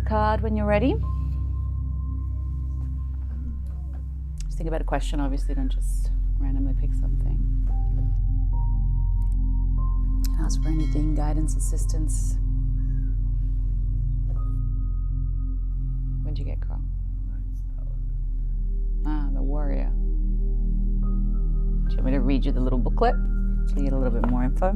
card when you're ready. Just think about a question, obviously, don't just randomly pick something. Ask for anything, guidance, assistance. What'd you get, Carl? The Warrior. Do you want me to read you the little booklet so you get a little bit more info?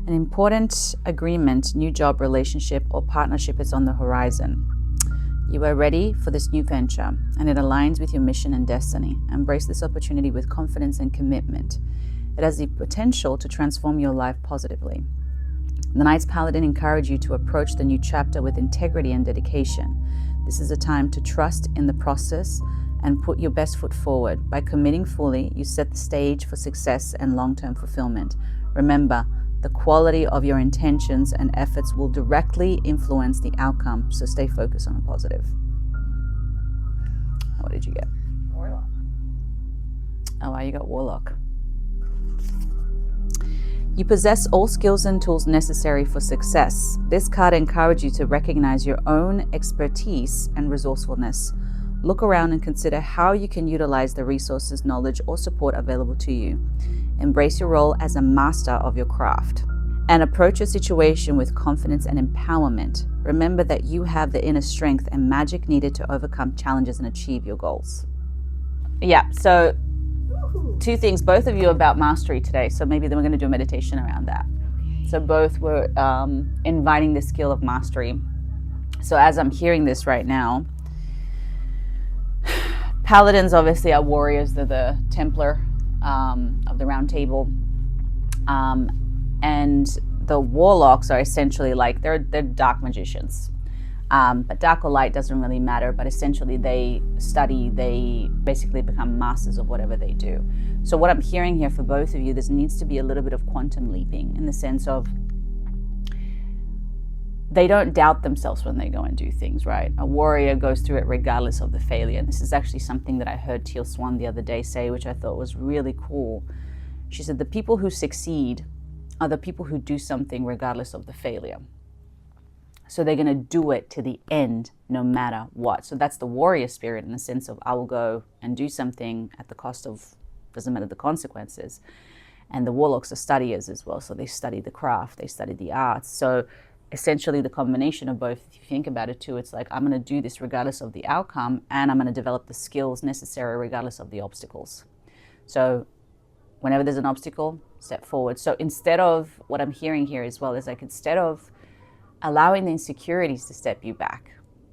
An important agreement, new job, relationship, or partnership is on the horizon. You are ready for this new venture, and it aligns with your mission and destiny. Embrace this opportunity with confidence and commitment. It has the potential to transform your life positively. The Knight's Paladin encourage you to approach the new chapter with integrity and dedication. This is a time to trust in the process and put your best foot forward. By committing fully, you set the stage for success and long-term fulfillment. Remember, the quality of your intentions and efforts will directly influence the outcome, so stay focused on the positive. What did you get? Warlock. Oh, wow, you got Warlock. You possess all skills and tools necessary for success. This card encourages you to recognize your own expertise and resourcefulness. Look around and consider how you can utilize the resources, knowledge, or support available to you. Embrace your role as a master of your craft and approach your situation with confidence and empowerment. Remember that you have the inner strength and magic needed to overcome challenges and achieve your goals. Yeah, so two things, both of you about mastery today. So maybe then we're going to do a meditation around that. So both were inviting the skill of mastery. So as I'm hearing this right now, Paladins obviously are warriors. They're the Templar of the Round Table, and the Warlocks are essentially like they're dark magicians, but dark or light doesn't really matter. But essentially, they study. They basically become masters of whatever they do. So what I'm hearing here for both of you, there needs to be a little bit of quantum leaping in the sense of they don't doubt themselves when they go and do things, right? A warrior goes through it regardless of the failure. And this is actually something that I heard Teal Swan the other day say, which I thought was really cool. She said, the people who succeed are the people who do something regardless of the failure. So they're going to do it to the end, no matter what. So that's the warrior spirit in the sense of I will go and do something at the cost of, doesn't matter the consequences. And the warlocks are studiers as well. So they study the craft, they study the arts. So essentially the combination of both, if you think about it too, it's like I'm going to do this regardless of the outcome, and I'm going to develop the skills necessary regardless of the obstacles. So whenever there's an obstacle, step forward. So instead of, what I'm hearing here as well is like, instead of allowing the insecurities to step you back,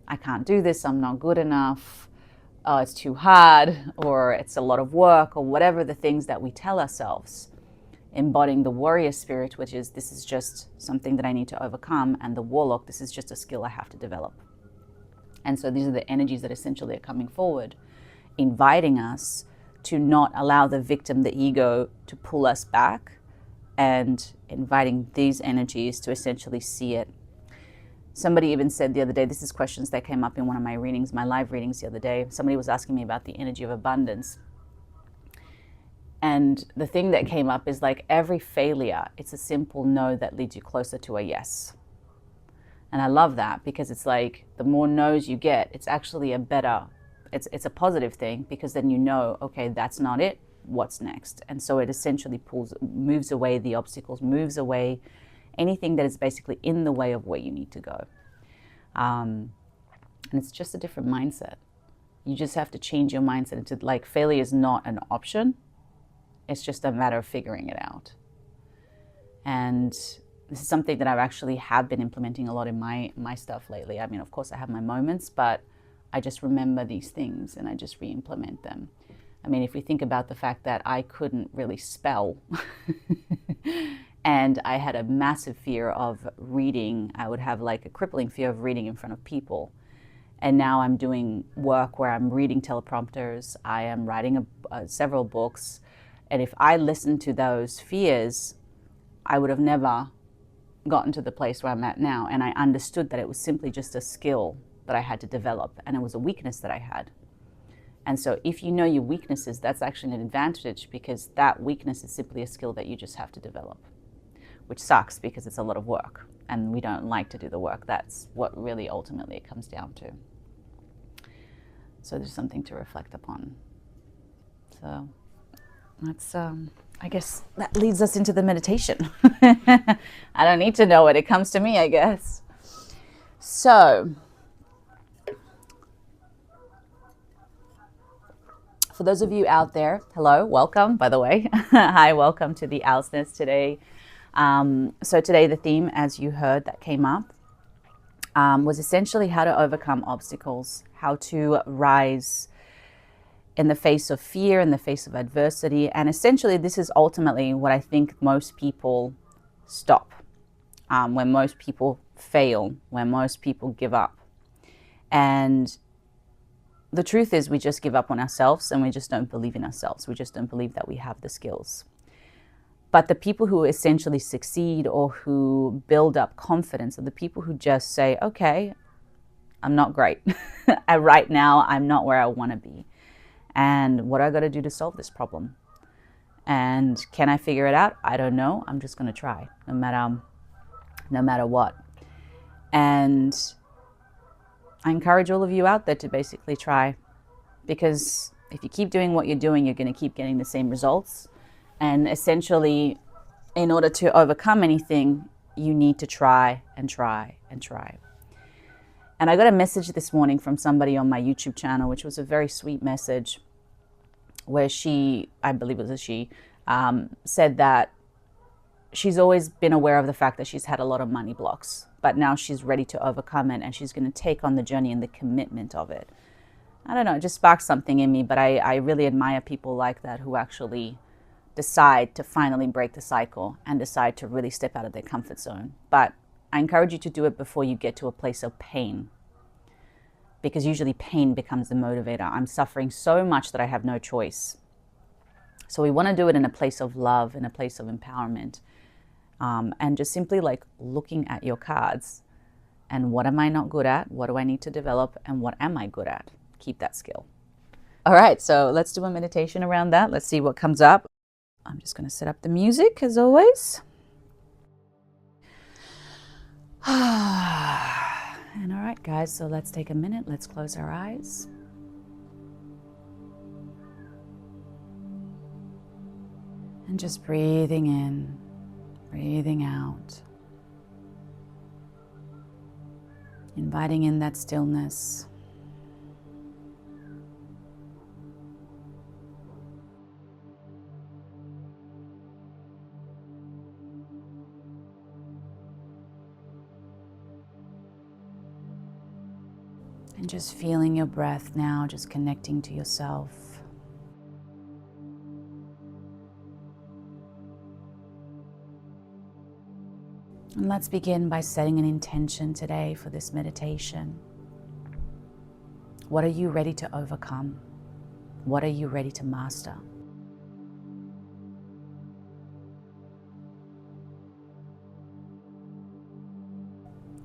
I can't do this, I'm not good enough, oh, it's too hard, or it's a lot of work, or whatever the things that we tell ourselves, embodying the warrior spirit, which is this is just something that I need to overcome, and the warlock, this is just a skill I have to develop. And so these are the energies that essentially are coming forward, inviting us to not allow the victim, the ego, to pull us back, and inviting these energies to essentially see it. Somebody even said the other day, this is questions that came up in one of my readings, my live readings the other day. Somebody was asking me about the energy of abundance. And the thing that came up is like every failure, it's a simple no that leads you closer to a yes. And I love that because it's like the more no's you get, it's actually a better, it's a positive thing because then you know, okay, that's not it, what's next? And so it essentially moves away the obstacles, moves away anything that is basically in the way of where you need to go. And it's just a different mindset. You just have to change your mindset into like failure is not an option. It's just a matter of figuring it out. And this is something that I've actually have been implementing a lot in my stuff lately. I mean, of course I have my moments, but I just remember these things and I just re-implement them. I mean, if we think about the fact that I couldn't really spell and I had a massive fear of reading, I would have like a crippling fear of reading in front of people. And now I'm doing work where I'm reading teleprompters, I am writing several books. And if I listened to those fears, I would have never gotten to the place where I'm at now. And I understood that it was simply just a skill that I had to develop, and it was a weakness that I had. And so if you know your weaknesses, that's actually an advantage because that weakness is simply a skill that you just have to develop. which sucks because it's a lot of work and we don't like to do the work. That's what really ultimately it comes down to. So there's something to reflect upon. So that's, I guess that leads us into the meditation. I don't need to know it. It comes to me, I guess. So for those of you out there, hello, welcome, by the way. Hi, welcome to the Owl's Nest today. So today the theme, as you heard, that came up was essentially how to overcome obstacles, how to rise in the face of fear, in the face of adversity. And essentially this is ultimately what I think most people stop, when most people fail, when most people give up. And the truth is we just give up on ourselves and we just don't believe in ourselves. We just don't believe that we have the skills. But the people who essentially succeed or who build up confidence are the people who just say, okay, I'm not great. Right now, I'm not where I want to be. And what do I got to do to solve this problem? And can I figure it out? I don't know. I'm just going to try, no matter what. And I encourage all of you out there to basically try, because if you keep doing what you're doing, you're going to keep getting the same results. And essentially, in order to overcome anything, you need to try and try and try. And I got a message this morning from somebody on my YouTube channel, which was a very sweet message, where she, I believe it was a she, said that she's always been aware of the fact that she's had a lot of money blocks, but now she's ready to overcome it and she's going to take on the journey and the commitment of it. I don't know, it just sparked something in me, but I really admire people like that who actually decide to finally break the cycle and decide to really step out of their comfort zone. But I encourage you to do it before you get to a place of pain, because usually pain becomes the motivator. I'm suffering so much that I have no choice. So we want to do it in a place of love, in a place of empowerment, and just simply like looking at your cards and what am I not good at? What do I need to develop? And what am I good at? Keep that skill. All right, so let's do a meditation around that. Let's see what comes up. I'm just going to set up the music as always. And all right, guys, so let's take a minute. Let's close our eyes. And just breathing in, breathing out. Inviting in that stillness. And just feeling your breath now, just connecting to yourself. And let's begin by setting an intention today for this meditation. What are you ready to overcome? What are you ready to master?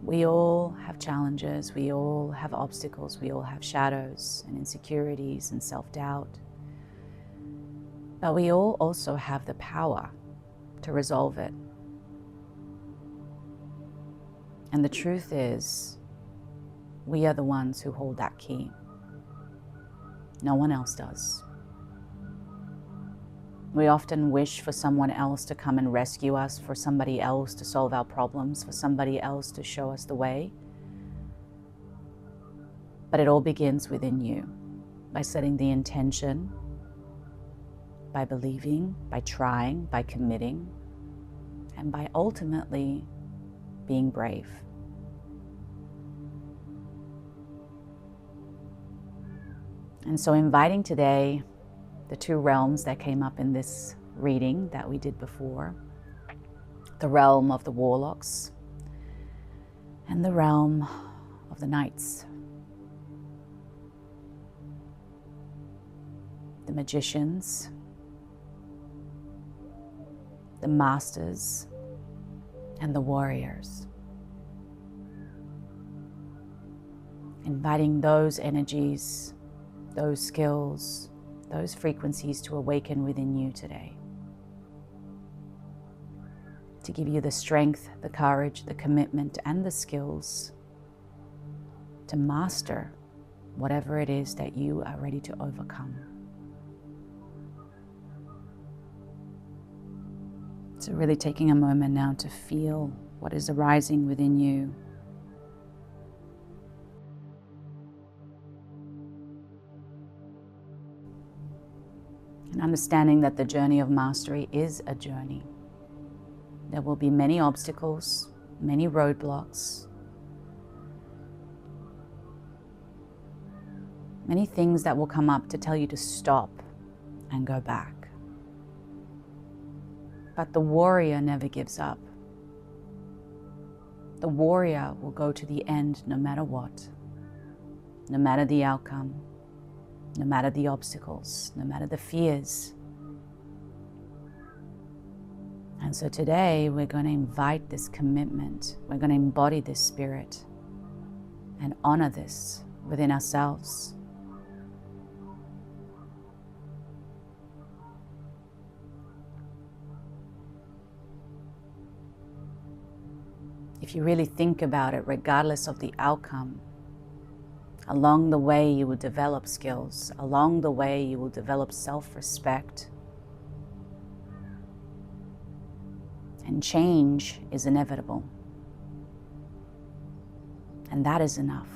We all have challenges, we all have obstacles, we all have shadows and insecurities and self-doubt. But we all also have the power to resolve it. And the truth is, we are the ones who hold that key. No one else does. We often wish for someone else to come and rescue us, for somebody else to solve our problems, for somebody else to show us the way. But it all begins within you, by setting the intention, by believing, by trying, by committing, and by ultimately being brave. And so inviting today the two realms that came up in this reading that we did before, the realm of the warlocks and the realm of the knights, the magicians, the masters, and the warriors. Inviting those energies, those skills, those frequencies to awaken within you today. to give you the strength, the courage, the commitment, and the skills to master whatever it is that you are ready to overcome. So really taking a moment now to feel what is arising within you. And understanding that the journey of mastery is a journey. There will be many obstacles, many roadblocks, many things that will come up to tell you to stop and go back. But the warrior never gives up. The warrior will go to the end no matter what, no matter the outcome, no matter the obstacles, no matter the fears. And so today we're going to invite this commitment. We're going to embody this spirit and honor this within ourselves. If you really think about it, regardless of the outcome, along the way you will develop skills. Along the way you will develop self-respect. And change is inevitable. And that is enough.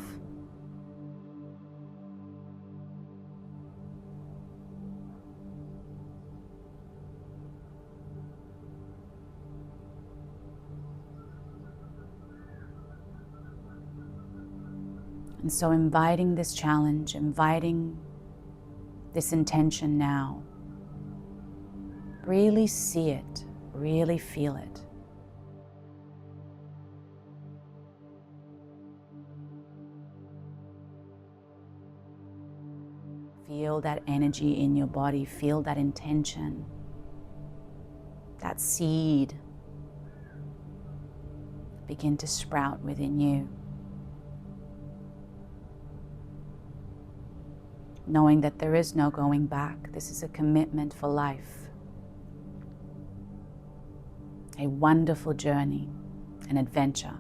And so inviting this challenge, inviting this intention now, really see it, really feel it. Feel that energy in your body, feel that intention, that seed begin to sprout within you. Knowing that there is no going back. This is a commitment for life. A wonderful journey, an adventure.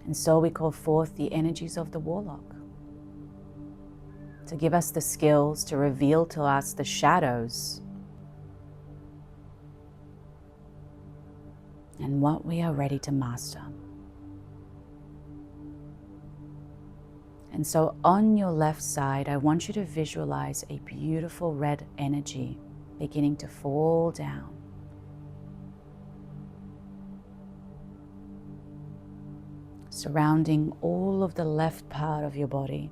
And so we call forth the energies of the warlock to give us the skills to reveal to us the shadows and what we are ready to master. And so on your left side, I want you to visualize a beautiful red energy beginning to fall down. Surrounding all of the left part of your body.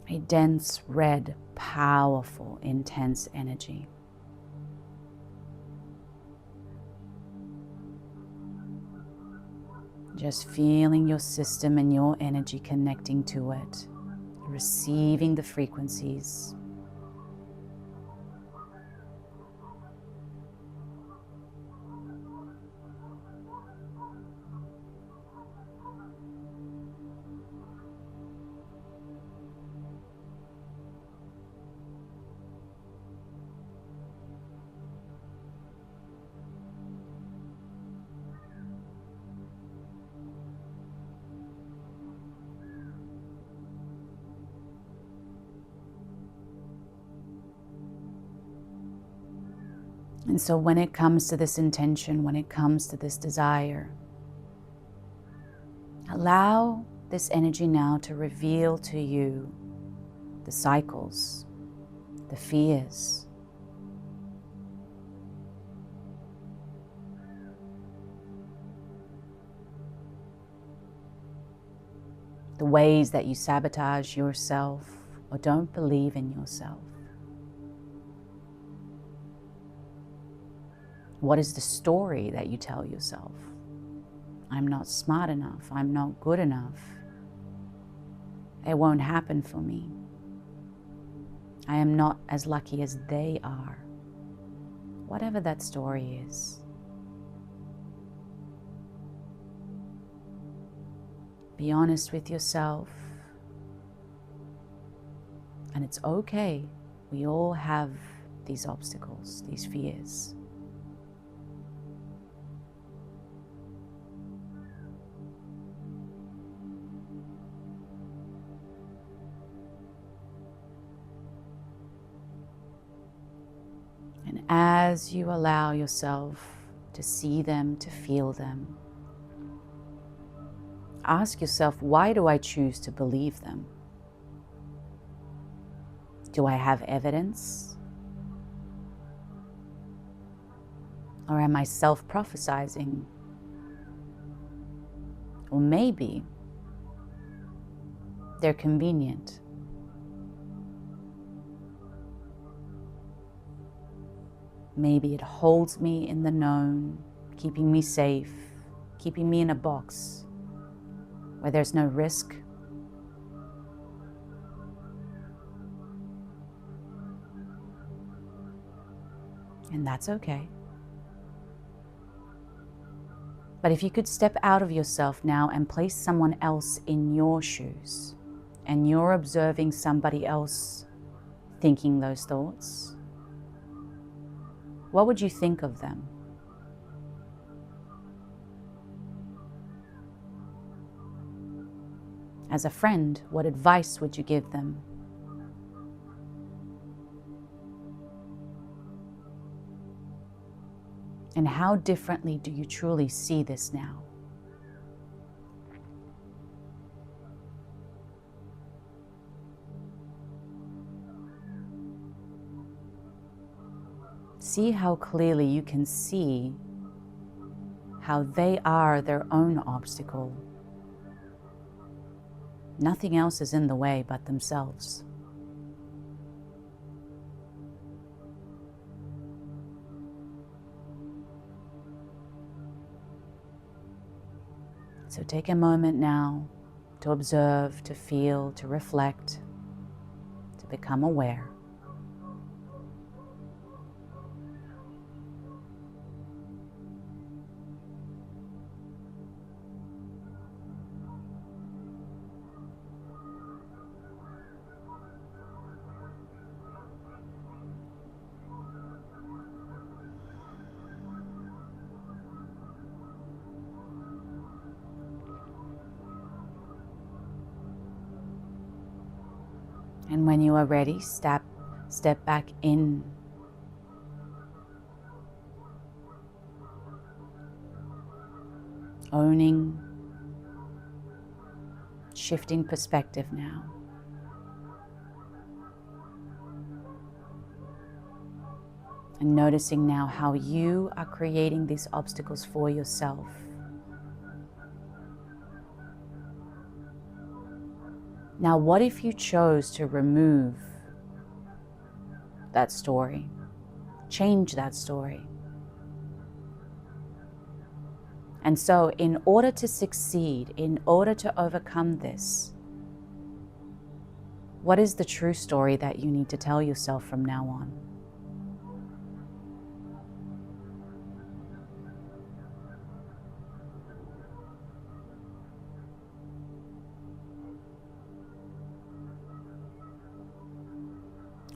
A dense red, powerful, intense energy. Just feeling your system and your energy connecting to it, receiving the frequencies. And so when it comes to this intention, when it comes to this desire, allow this energy now to reveal to you the cycles, the fears, the ways that you sabotage yourself or don't believe in yourself. What is the story that you tell yourself? I'm not smart enough. I'm not good enough. It won't happen for me. I am not as lucky as they are. Whatever that story is. Be honest with yourself. And it's okay. We all have these obstacles, these fears. And as you allow yourself to see them, to feel them, ask yourself, why do I choose to believe them? Do I have evidence? Or am I self-prophesizing? Or maybe they're convenient. Maybe it holds me in the known, keeping me safe, keeping me in a box where there's no risk. And that's okay. But if you could step out of yourself now and place someone else in your shoes, and you're observing somebody else thinking those thoughts, what would you think of them? As a friend, what advice would you give them? And how differently do you truly see this now? See how clearly you can see how they are their own obstacle. Nothing else is in the way but themselves. So take a moment now to observe, to feel, to reflect, to become aware. And when you are ready, step back in. Owning, shifting perspective now. And noticing now how you are creating these obstacles for yourself. Now, what if you chose to remove that story, change that story? And so, in order to succeed, in order to overcome this, what is the true story that you need to tell yourself from now on?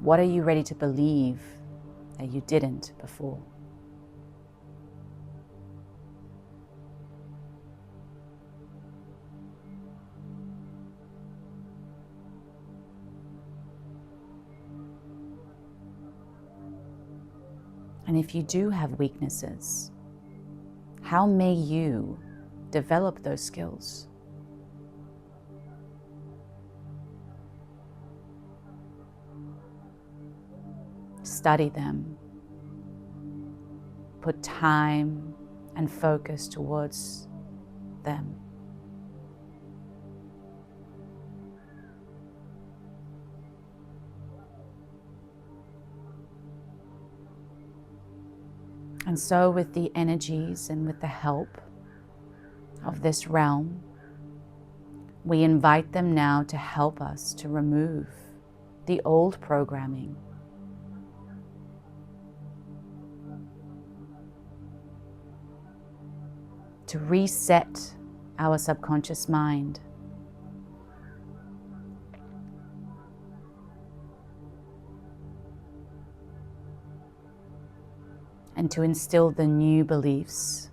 What are you ready to believe that you didn't before? And if you do have weaknesses, how may you develop those skills? Study them. Put time and focus towards them. And so with the energies and with the help of this realm, we invite them now to help us to remove the old programming, to reset our subconscious mind, and to instill the new beliefs,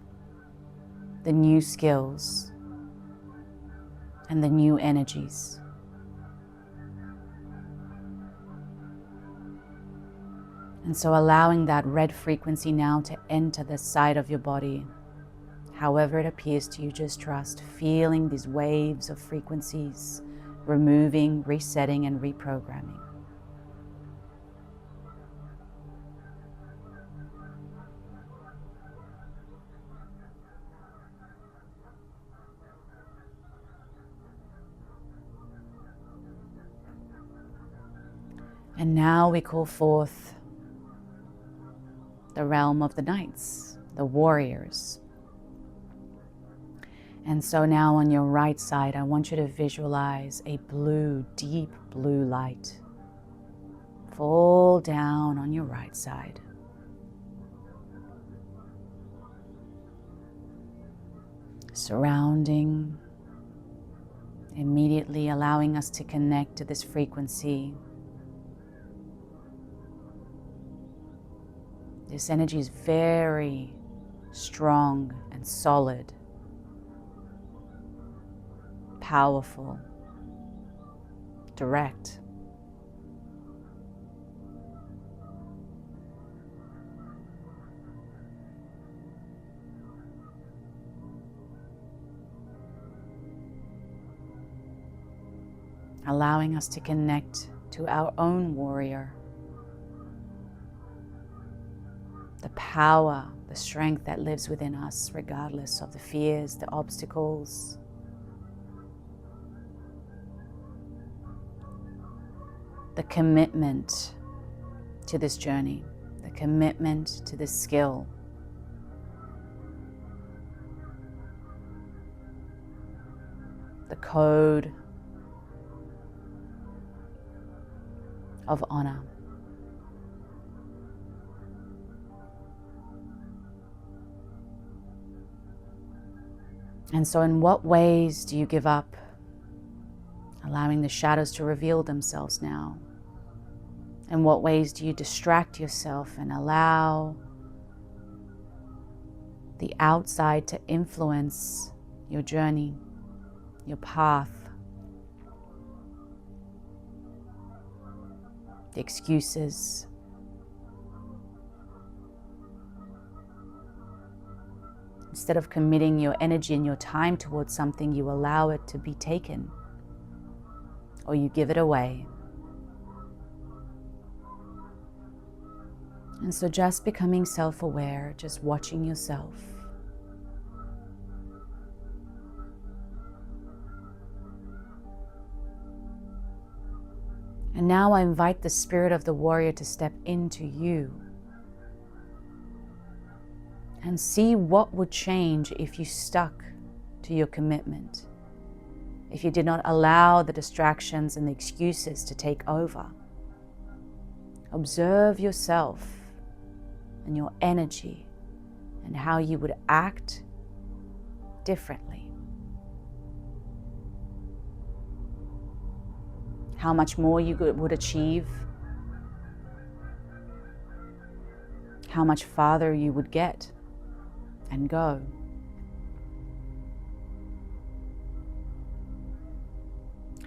the new skills, and the new energies. And so allowing that red frequency now to enter the side of your body, however it appears to you, just trust, feeling these waves of frequencies, removing, resetting, and reprogramming. And now we call forth the realm of the knights, the warriors. And so now on your right side, I want you to visualize a blue, deep blue light fall down on your right side. Surrounding, immediately allowing us to connect to this frequency. This energy is very strong and solid, powerful, direct. Allowing us to connect to our own warrior. The power, the strength that lives within us, regardless of the fears, the obstacles. The commitment to this journey, the commitment to this skill. The code of honor. And so in what ways do you give up? Allowing the shadows to reveal themselves now. In what ways do you distract yourself and allow the outside to influence your journey, your path, the excuses? Instead of committing your energy and your time towards something, you allow it to be taken, or you give it away. And so just becoming self-aware, just watching yourself. And now I invite the spirit of the warrior to step into you and see what would change if you stuck to your commitment, if you did not allow the distractions and the excuses to take over. Observe yourself and your energy and how you would act differently. How much more you would achieve, how much farther you would get and go.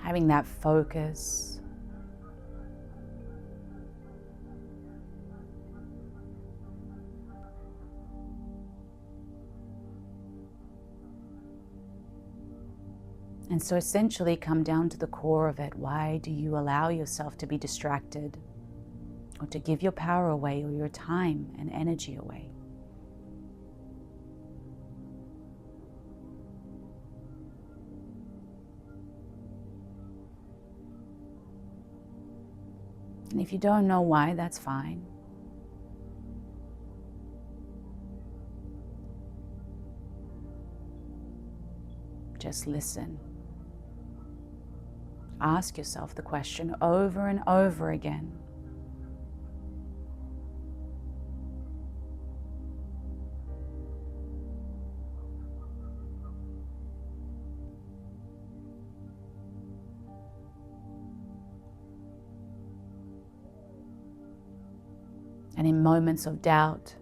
Having that focus. And so essentially come down to the core of it. Why do you allow yourself to be distracted, or to give your power away, or your time and energy away? And if you don't know why, that's fine. Just listen. Ask yourself the question over and over again. And in moments of doubt,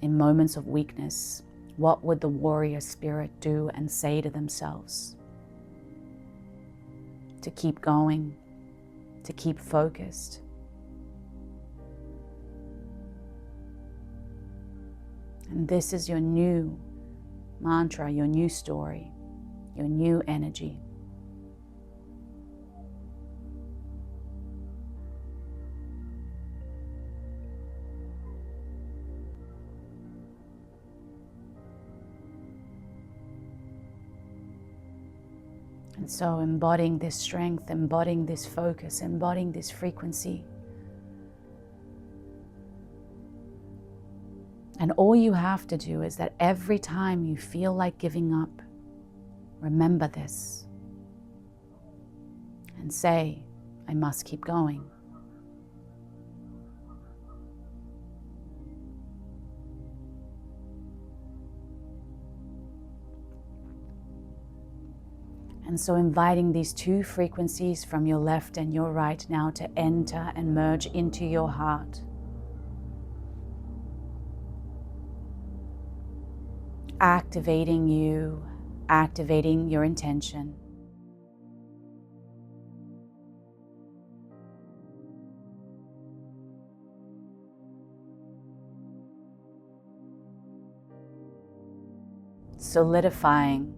in moments of weakness, what would the warrior spirit do and say to themselves? To keep going, to keep focused. And this is your new mantra, your new story, your new energy. And so embodying this strength, embodying this focus, embodying this frequency. And all you have to do is that every time you feel like giving up, remember this and say, I must keep going. And so inviting these two frequencies from your left and your right now to enter and merge into your heart. Activating you, activating your intention. Solidifying.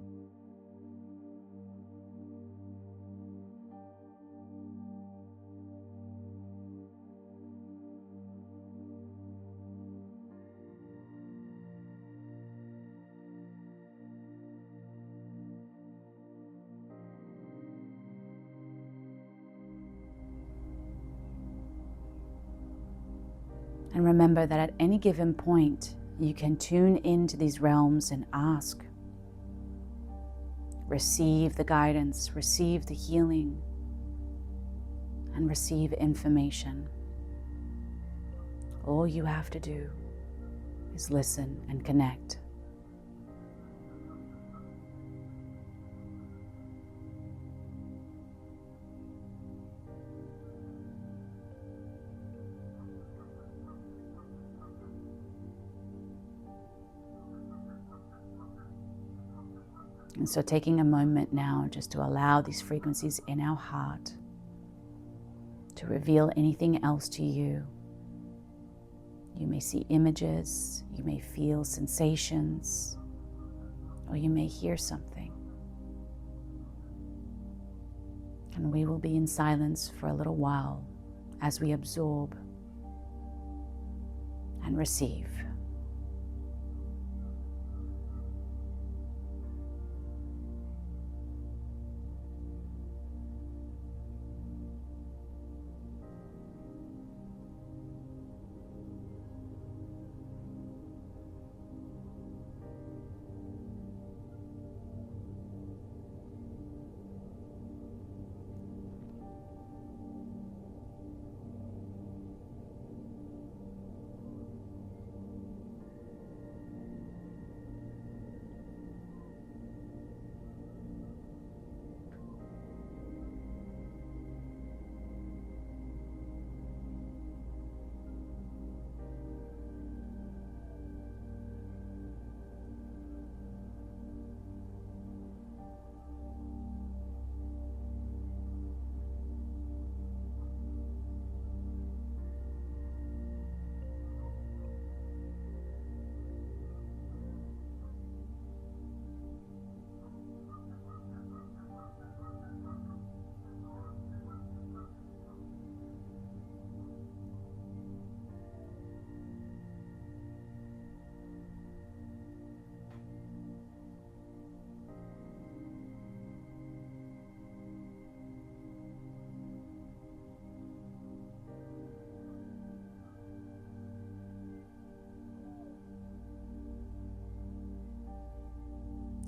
And remember that at any given point, you can tune into these realms and ask. Receive the guidance, receive the healing, and receive information. All you have to do is listen and connect. And so taking a moment now just to allow these frequencies in our heart to reveal anything else to you. You may see images, you may feel sensations, or you may hear something. And we will be in silence for a little while as we absorb and receive.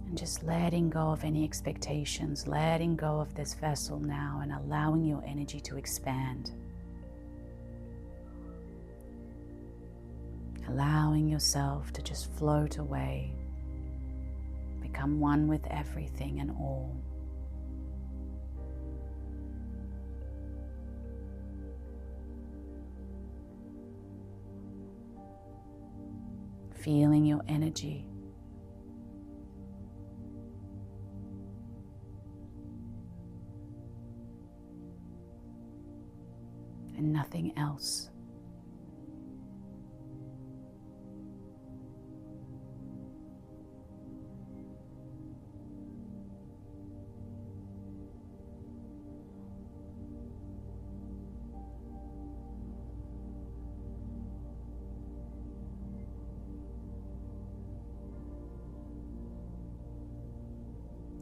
And just letting go of any expectations, letting go of this vessel now and allowing your energy to expand. Allowing yourself to just float away, become one with everything and all. feeling your energy. And nothing else.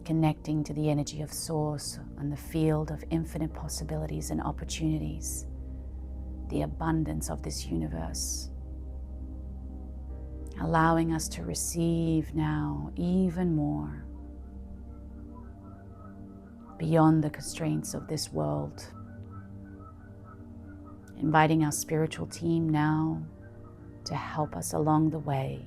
Connecting to the energy of Source and the field of infinite possibilities and opportunities, the abundance of this universe, allowing us to receive now even more beyond the constraints of this world. Inviting our spiritual team now to help us along the way.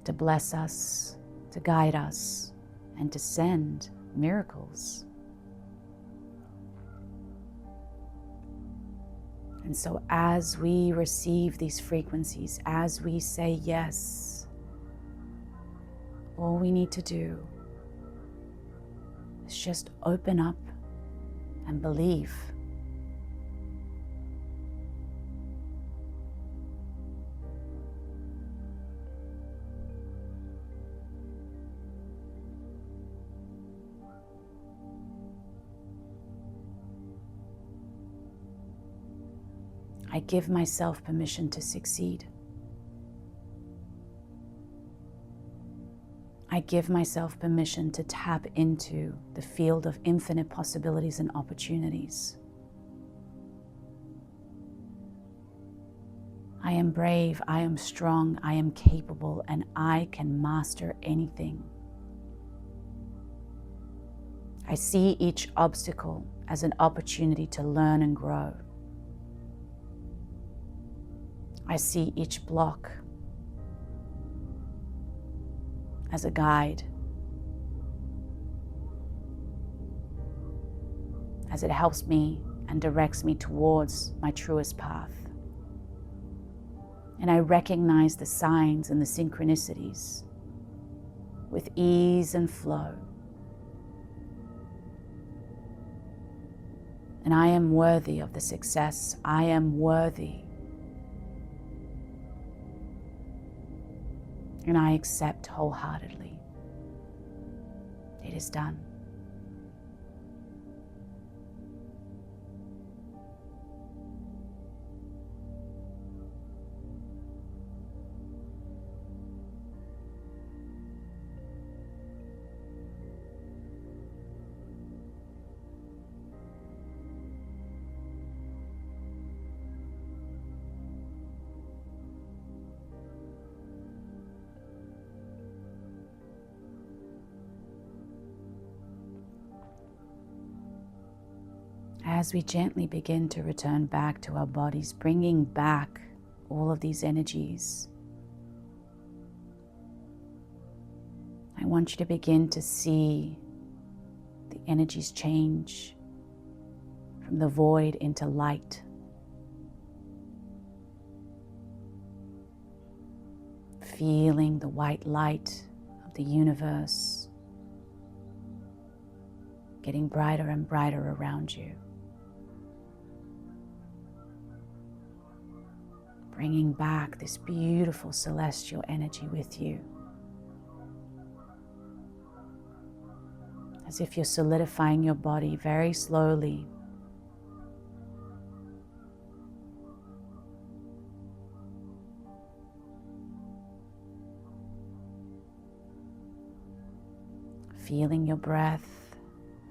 To bless us, to guide us, and to send miracles. And so as we receive these frequencies, as we say yes, all we need to do is just open up and believe. I give myself permission to succeed. I give myself permission to tap into the field of infinite possibilities and opportunities. I am brave, I am strong, I am capable, and I can master anything. I see each obstacle as an opportunity to learn and grow. I see each block as a guide, as it helps me and directs me towards my truest path. And I recognize the signs and the synchronicities with ease and flow. And I am worthy of the success. I am worthy. And I accept wholeheartedly. It is done. As we gently begin to return back to our bodies, bringing back all of these energies, I want you to begin to see the energies change from the void into light. Feeling the white light of the universe getting brighter and brighter around you. Bringing back this beautiful celestial energy with you. As if you're solidifying your body very slowly. Feeling your breath,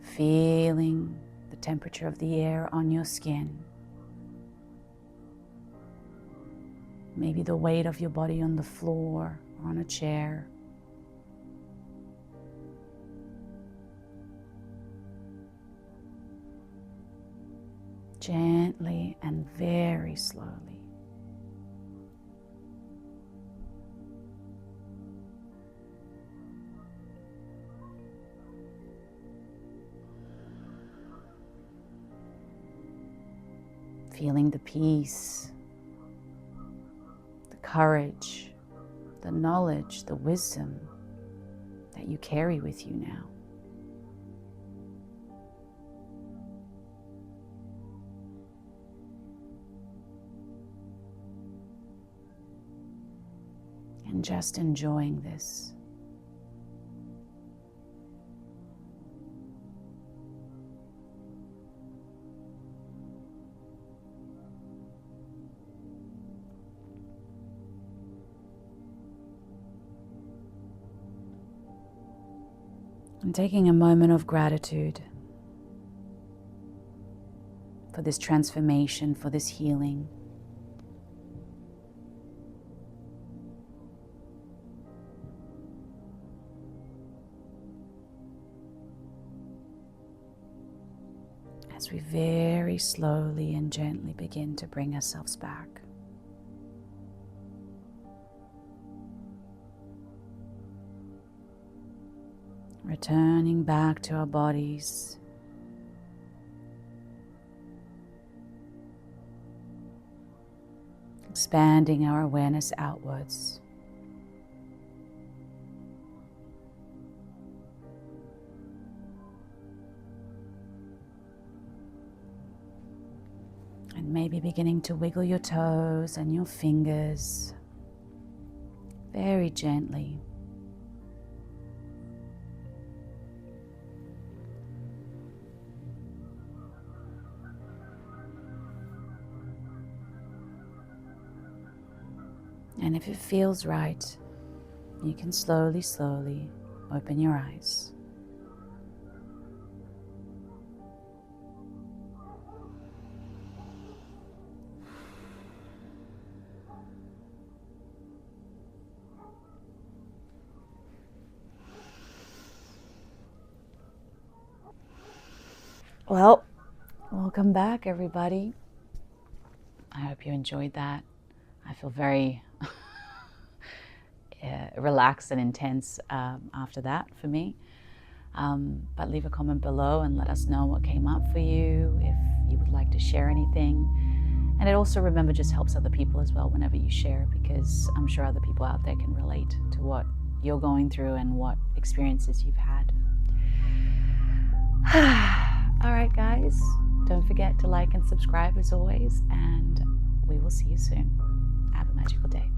feeling the temperature of the air on your skin. Maybe the weight of your body on the floor or on a chair. Gently and very slowly. feeling the peace, the courage, the knowledge, the wisdom that you carry with you now. And just enjoying this. And taking a moment of gratitude for this transformation, for this healing. As we very slowly and gently begin to bring ourselves back. Returning back to our bodies. Expanding our awareness outwards. And maybe beginning to wiggle your toes and your fingers very gently. And if it feels right, you can slowly open your eyes. Well, welcome back, everybody. I hope you enjoyed that. I feel very relaxed and intense after that for me. But leave a comment below and let us know what came up for you, if you would like to share anything. And it also, remember, just helps other people as well whenever you share, because I'm sure other people out there can relate to what you're going through and what experiences you've had. All right, guys, don't forget to like and subscribe as always, and we will see you soon. Have a magical day.